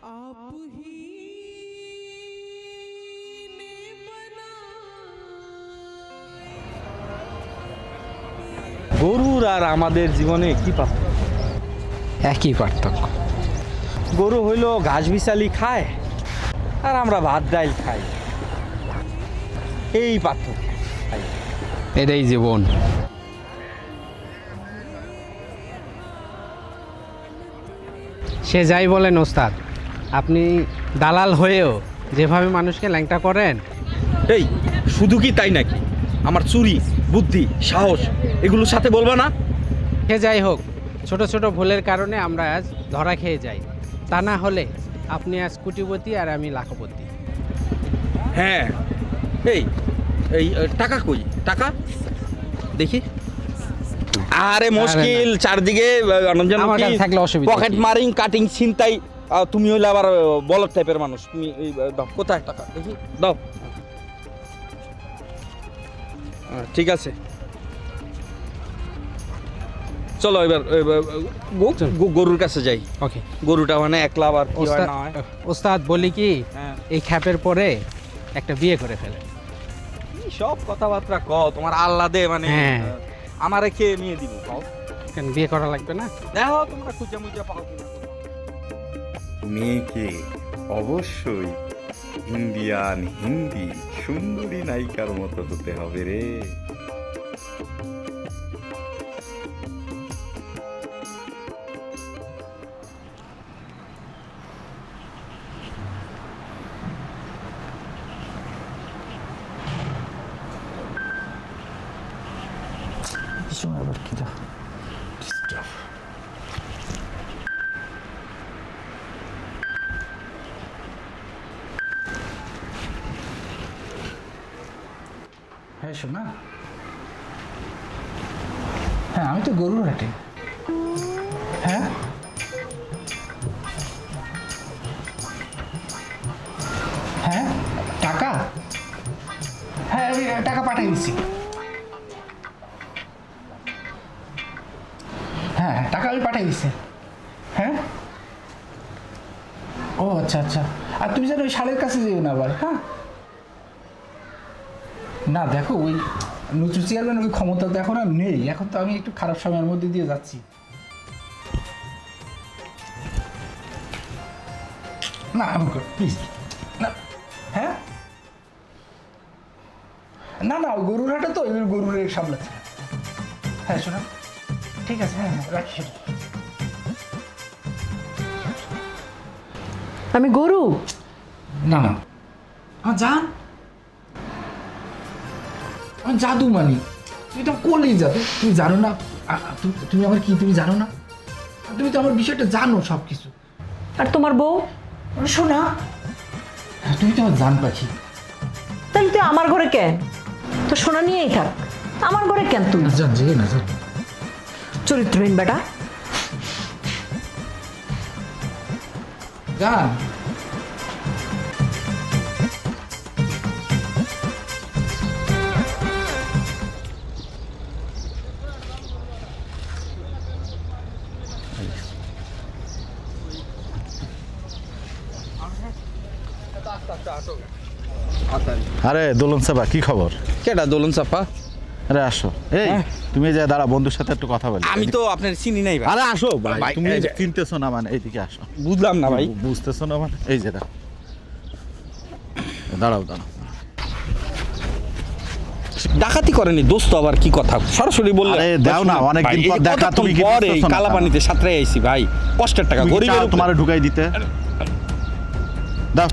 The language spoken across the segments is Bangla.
आप ही ने গরুর আর আমাদের জীবনে কি পার্থক্য? একই পার্থক্য। গরু হইল ঘাস বিছালি খায় আর আমরা ভাত ডাইল খাই, এই পার্থক্য। এটাই জীবন। সে যাই বলেন ওস্তাদ, আপনি দালাল হয়েও যেভাবে মানুষকে ল্যাংটা করেন। এই শুধু কি তাই নাকি? আমার চুরি, বুদ্ধি, সাহস এগুলোর সাথে বলবা না? সে যাই হোক, ছোট ছোট ভুলের কারণে আমরা আজ ধরা খেয়ে যাই। তা না হলে আপনি আজ কোটিপতি আর আমি লাখপতি। হ্যাঁ, এই এই টাকা কই? টাকা দেখি। আরে মুশকিল, চারদিকে আমার কাছে থাকলে অসুবিধা পকেট কি? মারিং, কাটিং, ছিনতাই। তুমি হইলে আবার বলদ টাইপের মানুষ। তুমি দাও, কোথায় টাকা দেখি, দাও। ঠিক আছে, চলো এবার গরুর কাছে যাই। ওকে গরুটা মানে একলা আবার কি হয় না হয়। ওস্তাদ বলি কি, হ্যাঁ, এই খ্যাপের পরে একটা বিয়ে করে ফেলে। কি সব কথাবার্তা কও, তোমার আল্লাদে মানে হ্যাঁ। আমারে খেয়ে নিয়ে দিব। কও কেন বিয়ে করা লাগবে না? দেখো তোমরা খুঁজে মুজে পাও কিনা। মেয়েকে অবশ্যই ইন্ডিয়ান হিন্দি সুন্দরী নায়িকার মতো হতে হবে রে। হ্যাঁ শোনা, হ্যাঁ আমি তো গরুর হাটে। হ্যাঁ হ্যাঁ টাকা, হ্যাঁ আমি টাকা পাঠিয়ে দিচ্ছি। হ্যাঁ টাকা আমি পাঠিয়ে দিচ্ছি। হ্যাঁ ও আচ্ছা আচ্ছা, আর তুমি যেন ওই শালের কাছে যেও না আবার। হ্যাঁ না দেখো, ওই নতুন চেয়ারম্যান ওই ক্ষমতা তো এখন আর নেই, এখন তো আমি একটু খারাপ সময়ের মধ্যে দিয়ে যাচ্ছি। না আমি প্লিজ না। হ্যাঁ না না, ওই গরুর হাটে তো ওই গরুর সামলাচ্ছে। হ্যাঁ শোনা, ঠিক আছে, হ্যাঁ হ্যাঁ রাখি। আমি গরু? না না আমার জান, আমি জাদু মানি, তুমি তো করলেই জাদু। তুমি জানো না তুমি আমার কি, তুমি জানো না? তুমি তো আমার বিষয়টা জানো সব কিছু। আর তোমার বউ? শোনা, তুমি তো আমার জান পাখি। তাহলে তুই আমার ঘরে কেন? তো সোনা নিয়েই থাক, আমার ঘরে কেন তুই? না জান, জেগে না জান। চরিত্রহীন বেটা। জান আরে দোলন চাপা, কি খবর? কেডা দোলন চাপা? আরে আসো, এই হ্যাঁ। তুমি যে দাঁড়া, বন্ধুর সাথে একটু কথা বলি। আমি তো আপনার চিনি নাই ভাই। আরে আসো ভাই, ভাই, তুমি এই যে- চিনতেছো না মানে, এইদিকে আসো। বুঝলাম না ভাই। বুঝতেছো না মানে, এই যে দাঁড়াও দাঁড়াও। ডাকাতি করেনি দোস্ত, আবার কি কথা সরাসরি বললে? আরে দাও না, অনেকদিন পর দেখা, তুমি কি পরে বুঝতেছো না? কালা পানিতে সাঁতরে আইছি ভাই, কষ্টের টাকা তুমি কি গরিবের চাও উপরে। তোমারে ঢুকাই দিতে? দাও,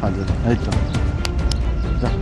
হাজার, এই তো যাও।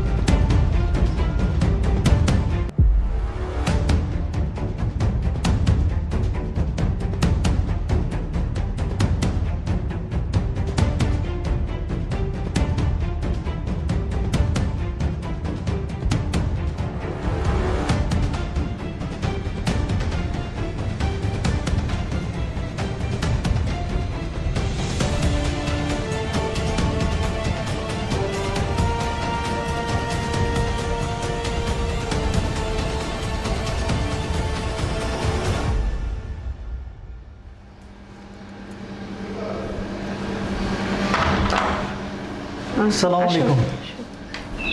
আসসালামু আলাইকুম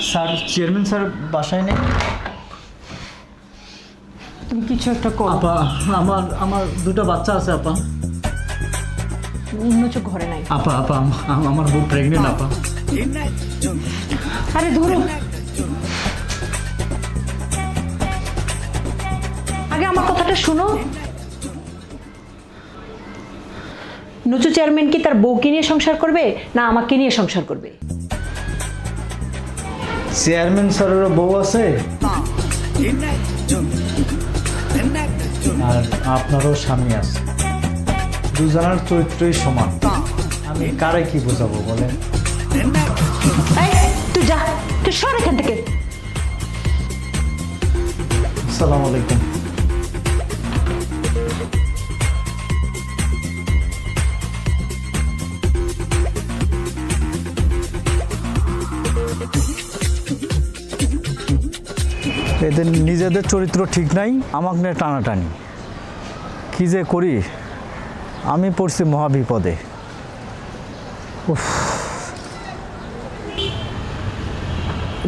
স্যার, চেয়ারম্যান স্যার বাসায় নেই? তুমি কিছু একটা করো। আপা, আমার দুটো বাচ্চা আছে আপা। নুচু ঘরে নাই। আপা আপা আমার বউ প্রেগনেন্ট আপা। আরে ধরো, আগে আমার কথাটা শুনো। নুচু চেয়ারম্যান কি তার বউকে নিয়ে সংসার করবে না আমাকে নিয়ে সংসার করবে? চেয়ারম্যান স্যারেরও বউ আছে আর আপনারও স্বামী আছে, দুজনের চরিত্রই সমান। আমি কারে কি বোঝাবো বলেন? এই, তুই যা, তুই সর এখান থেকে। আসসালামু আলাইকুম। এদের নিজেদের চরিত্র ঠিক নাই, আমাকে নিয়ে টানাটানি। কি যে করি, আমি পড়ছি মহাবিপদে। উফ।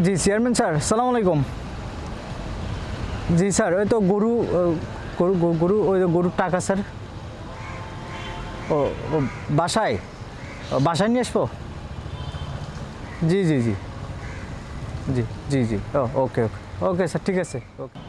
জি চেয়ারম্যান স্যার, সালাম আলাইকুম। জি স্যার, ওই তো গরু গরু ওই গরুর টাকা স্যার। ও ও বাসায় বাসায় নিয়ে আসবো? জি জি জি জি জি জি ও ওকে ওকে ওকে স্যার, ঠিক আছে ওকে।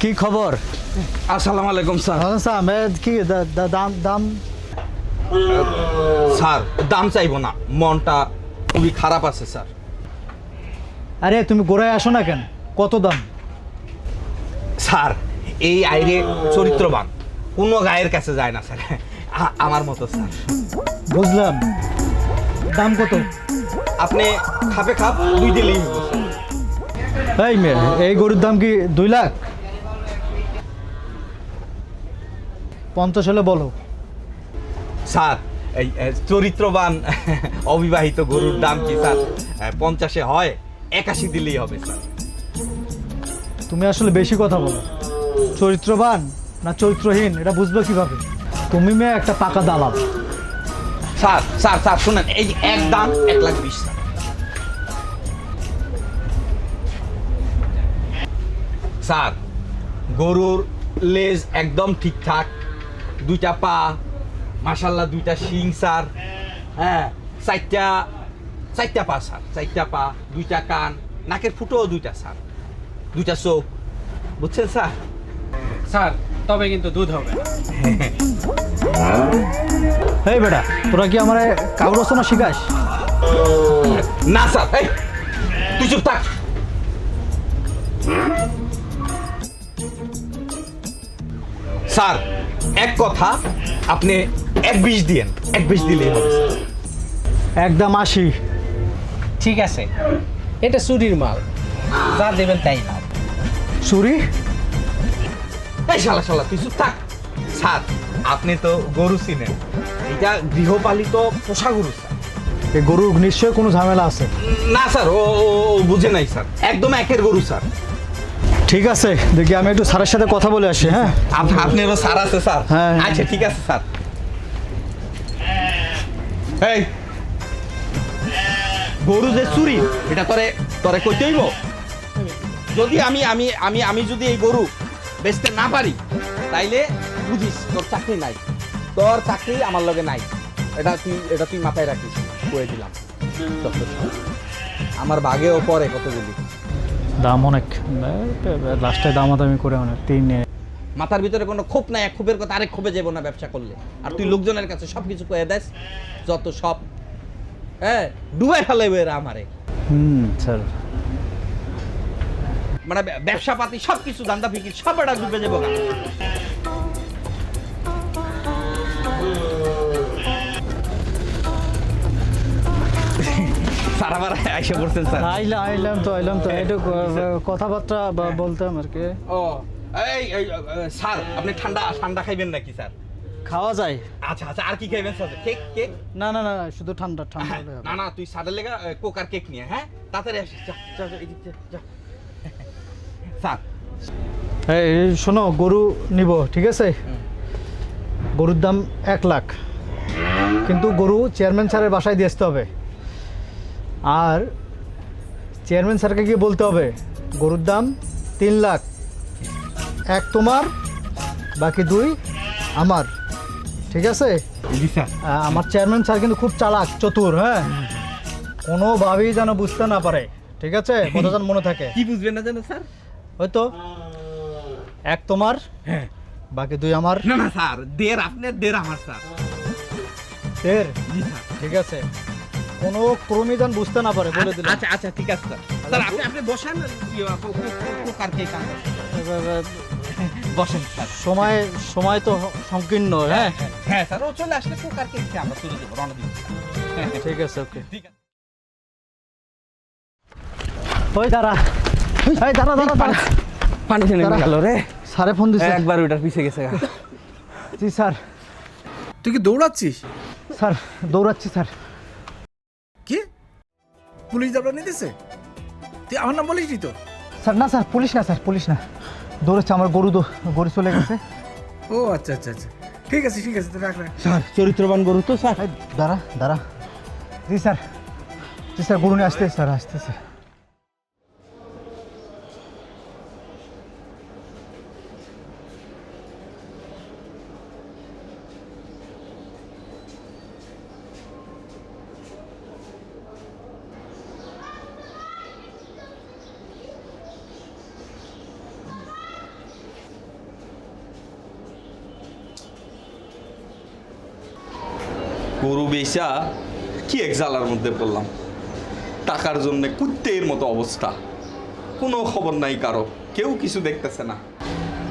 কি খবর? আসসালামু আলাইকুম স্যার। স্যার কি দাম দাম? স্যার দাম চাইবো না, মনটা খুবই খারাপ আছে স্যার। আরে তুমি গোড়ায় আসো না কেন? কত দাম? স্যার এই আইরে চরিত্রবান কোনো গায়ের কাছে যায় না স্যার, আমার মতো স্যার। বুঝলাম, দাম কত? আপনি খাপে খাপ 2 দিলেই হবো স্যার। এই মেয়ে, এই গরুর দাম কি 2 লাখ? 50 হলে বলো। স্যার এই চরিত্রবান অবিবাহিত গরুর দাম কি স্যার 50-এ হয়? 81 দিলেই হবে স্যার। তুমি আসলে বেশি কথা বলো। চরিত্রবান না চরিত্রহীন এটা বুঝবে কিভাবে? তুমি মেয়ে একটা পাকা দালাল। স্যার স্যার স্যার শুনেন, এই এক দাম 1,20,000 স্যার। স্যার গরুর লেজ একদম ঠিকঠাক, 2টা পা মাশাআল্লাহ, 2টা শিং স্যার। হ্যাঁ, 4টা পা স্যার, 4টা পা, 2টা কান, নাকের ফুটোও 2টা স্যার, 2টা চোখ, বুঝছেন স্যার? স্যার তবে কিন্তু দুধ হবে না। এই বেটা, তোরা কি আমার কাগজ রচনা শিখাস? না স্যার, এই তুই চুপ থাক। স্যার এক কথা, আপনি 1,20 দিয়েন, 1,20 দিলেই হবে স্যার। একদম 80। ঠিক আছে, এটা চুরির মাল, যা দেবেন তাই না। চুরি? এই শালা শালা তুই চুপ থাক। স্যার আপনি তো গরু চিনেন, এটা গৃহপালিত পোষা গরু স্যার। এই গরুর নিশ্চয়ই কোনো ঝামেলা আছে। না স্যার, ও বুঝে নাই স্যার, একদম একের গরু স্যার। ঠিক আছে, দেখি আমি একটু স্যারের সাথে কথা বলে আসি। হ্যাঁ, আপনারও স্যার আছে স্যার? হ্যাঁ। আচ্ছা ঠিক আছে স্যার। এই গরু যে চুরি, এটা তরে কইতে হইব? যদি আমি যদি এই গরু বেচতে না পারি, তাইলে বুঝিস তোর চাকরি নাই, তোর চাকরি আমার লগে নাই। এটা তুই মাথায় রাখিস, কয়ে দিলাম। আমার ভাগেও পরে কতগুলি। দাম অনেক, লাস্টে দামাদামি করে অনেক 3 মাথার ভিতরে কোনো ক্ষোভ নাই, এক ক্ষোভের কথা আরেক ক্ষোভে যাবো না ব্যবসা করলে। আর তুই লোকজনের কাছে সবকিছু কয়ে দেস, যত সব ডুবে ফেলাইবে এরা আমারে। স্যার মানে ব্যবসা পাতি সব কিছু দান্দা ফিকির সব এটা ডুবে যাবো গা। স্যার আবার এসে পড়ছেন স্যার। আইলাম তো একটু কথাবার্তা বলতাম আর কি। ও স্যার আপনি ঠান্ডা ঠান্ডা খাইবেন নাকি স্যার? খাওয়া যায়? আচ্ছা আচ্ছা, আর কি খাইবেন স্যার? Cake cake? না শুধু ঠান্ডা হলে হবে। না তুই স্যারের লেগা কোক আর কেক নিয়ে, হ্যাঁ তাড়াতাড়ি আসিস। যা যা যা, এদিক যা, যা। স্যার এই শোনো, গরু নিব, ঠিক আছে? গরুর দাম 1 লাখ, কিন্তু গরু চেয়ারম্যান স্যারের বাসায় দিয়ে আসতে হবে। আর চেয়ারম্যান স্যারকে গিয়ে বলতে হবে গরুর দাম 3 লাখ, 1 তোমার, বাকি 2 আমার, ঠিক আছে? জি স্যার। আমার চেয়ারম্যান স্যার কিন্তু খুব চালাক চতুর, হ্যাঁ, কোনোভাবেই যেন বুঝতে না পারে, ঠিক আছে? কথা যেন মনে থাকে। কি বুঝবেন না জানো স্যার? হয়তো 1 তোমার, হ্যাঁ, বাকি 2 আমার। না স্যার, দের আপনার দের আমার স্যার। জি স্যার। ঠিক আছে, কোনো ক্রমই যেন বুঝতে না পারে, বলে দিলাম। আচ্ছা আচ্ছা, ঠিক আছে স্যার। স্যার আপনি বসেন, কোক আর কেক আনবেন। বসেন স্যার। সময় তো সংকীর্ণ, হ্যাঁ। হ্যাঁ স্যার, ও চলে আসলে কোক আর কেক খেয়ে আমরা চলে যাবো, রওনা দিব। ঠিক আছে, ওকে। ঠিক আছে। ওই দাঁড়া। পানি টেনে দাঁড়া। গেল রে। স্যারে ফোন দিছে। একবার ওইটার পিছে গেছে। জি স্যার। তুই কি দৌড়াচ্ছিস? স্যার দৌড়াচ্ছি স্যার। কি পুলিশ দাবড়া নিতেছে? তুই আমার নাম বলিস তো? স্যার না স্যার, পুলিশ না, দৌড়াচ্ছে। আমার গরু চলে গেছে। ও আচ্ছা আচ্ছা আচ্ছা, ঠিক আছে তো রাখ। স্যার চরিত্রবান গরু তো স্যার। এই, দাঁড়া। জি স্যার, গরু নিয়ে আসতেছে। গরু বেচা কি এক জ্বালার মধ্যে পড়লাম। টাকার জন্য কুত্তের মতো অবস্থা, কোনো খবর নাই কারো, কেউ কিছু দেখতেছে না।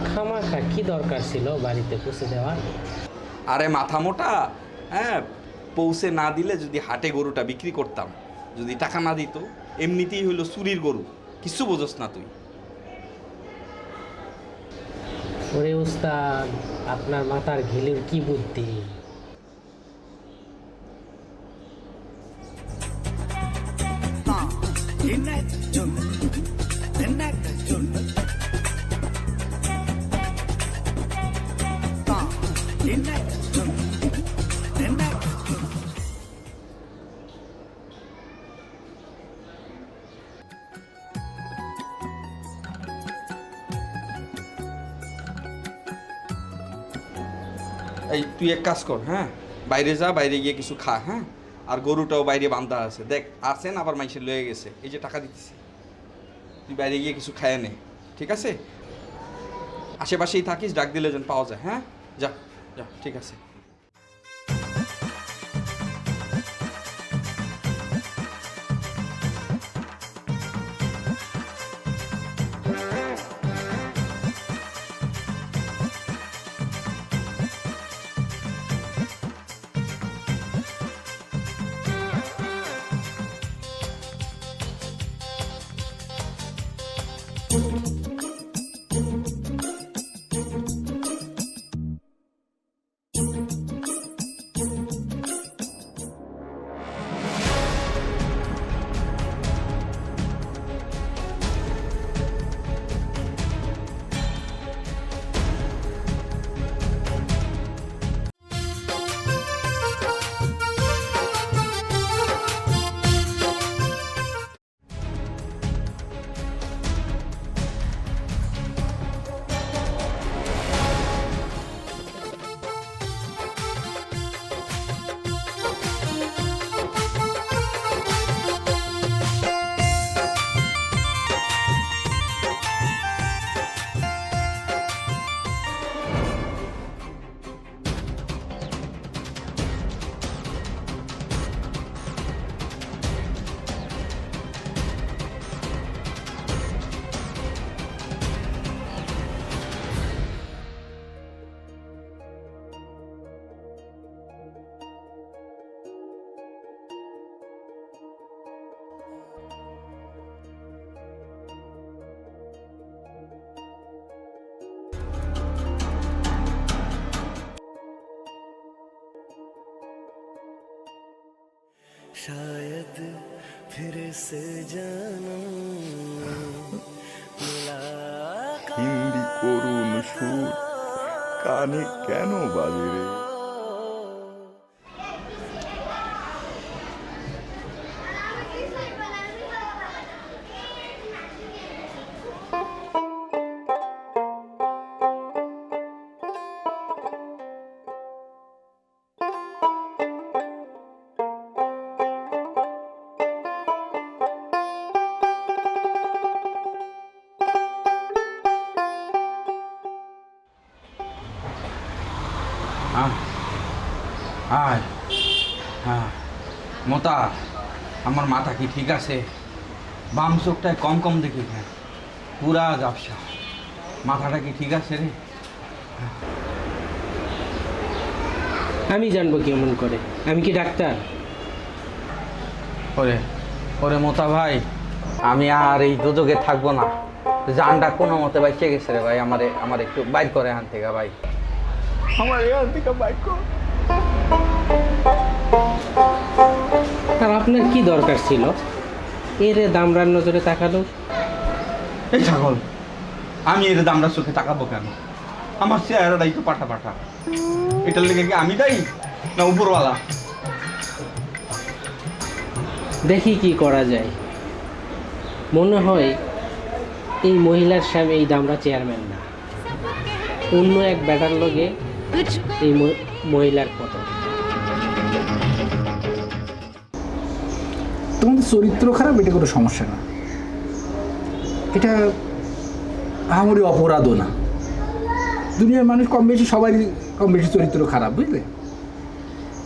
খামাখা কি দরকার ছিল বাড়িতে পৌঁছে দেওয়ার? আরে মাথা মোটা, হ্যাঁ, পৌঁছে না দিলে যদি হাটে গরুটা বিক্রি করতাম, যদি টাকা না দিত, এমনিতেই হইলো চুরির গরু, কিছু বোঝস না তুই। ওরে উস্তাদ, আপনার মাথার ঘিলের কি বুদ্ধি! এই তুই এক কাজ কর, হ্যাঁ, বাইরে যা, বাইরে গিয়ে কিছু খা, হ্যাঁ, আর গরুটাও বাইরে বান্ধা আছে, দেখ আসেন আবার মাইসে লয়ে গেছে, এই যে টাকা দিতেছি, তুই বাইরে গিয়ে কিছু খায় নে, ঠিক আছে? আশেপাশেই থাকিস, ডাক দিলে যেন পাওয়া যায়, হ্যাঁ, যা, ঠিক আছে। शायद फिर से जन्म मुलाकात হিন্দি করুণ সুর কানে কেন বাজে রে? হ্যাঁ হ্যাঁ মোতা, আমার মাথা কি ঠিক আছে? বাম চোখটায় কম কম দেখি কেন? পুরা ঝাপসা। মাথাটা কি ঠিক আছে রে? আমি জানবো কেমন করে? আমি কি ডাক্তার? ওরে ওরে মোতা ভাই, আমি আর এই দুযোগে থাকবো না। জানটা কোনো মতে বাইচে গেছে রে ভাই। আমার একটু বাইর করে আন থেকে ভাই। আমার এখান থেকে বাইর কর। আর আপনার কি দরকার ছিল এর দামরার নজরে তাকালো? এই ছাগল, আমি এর দামরা চোখে তাকাবো কেন? আমার চেহারাটাই তো পাঠা পাঠা। এটার লেগে কি আমি দায়ী না উপরওয়ালা? দেখি কি করা যায়। মনে হয় এই মহিলার স্বামী এই দামরা চেয়ারম্যান না, অন্য এক ব্যাটার লগে এই মহিলার পতন। তোমাদের চরিত্র খারাপ, এটা কোনো সমস্যা না, এটা আমারই অপরাধও না। দুনিয়ার মানুষ কম বেশি, সবারই কম বেশি চরিত্র খারাপ, বুঝলে?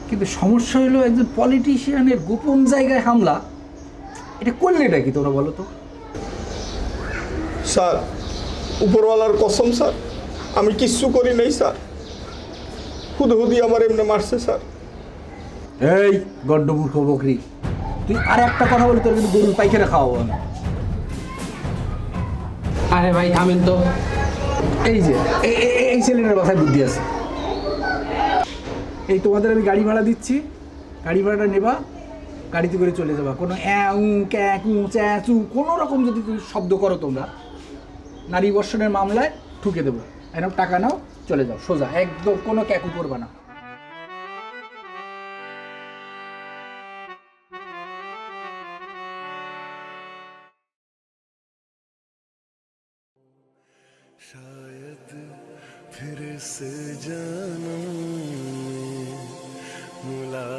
কিন্তু সমস্যা হলো একজন পলিটিশিয়ানের গোপন জায়গায় হামলা। এটা করলে এটা কি তোমরা বলো তো? স্যার, উপরওয়ালার কসম স্যার, আমি কিচ্ছু করি নাই স্যার। হুদি আমার এমনি মারছে স্যার। এই গণ্ডমূর্খ বকরি, তুই আর একটা কথা বলে তোর কিন্তু গরুর পাইখানা খাওয়াবো না। আরে ভাই থামেন তো। এই যে এই ছেলেটার মাথায় বুদ্ধি আছে। এই তোমাদের আমি গাড়ি ভাড়া দিচ্ছি, গাড়ি ভাড়াটা নেবা, গাড়িতে করে চলে যাবা। কোনো অ্যাউ ক্যাকু চ্যাচু কোনো রকম যদি তুমি শব্দ করো তোমরা, নারী বর্ষণের মামলায় ঠুকে দেবো। এরকম টাকা নাও, চলে যাও সোজা, একদম কোনো ক্যাকু করবা না। शायद फिर से जन्म मुलाकात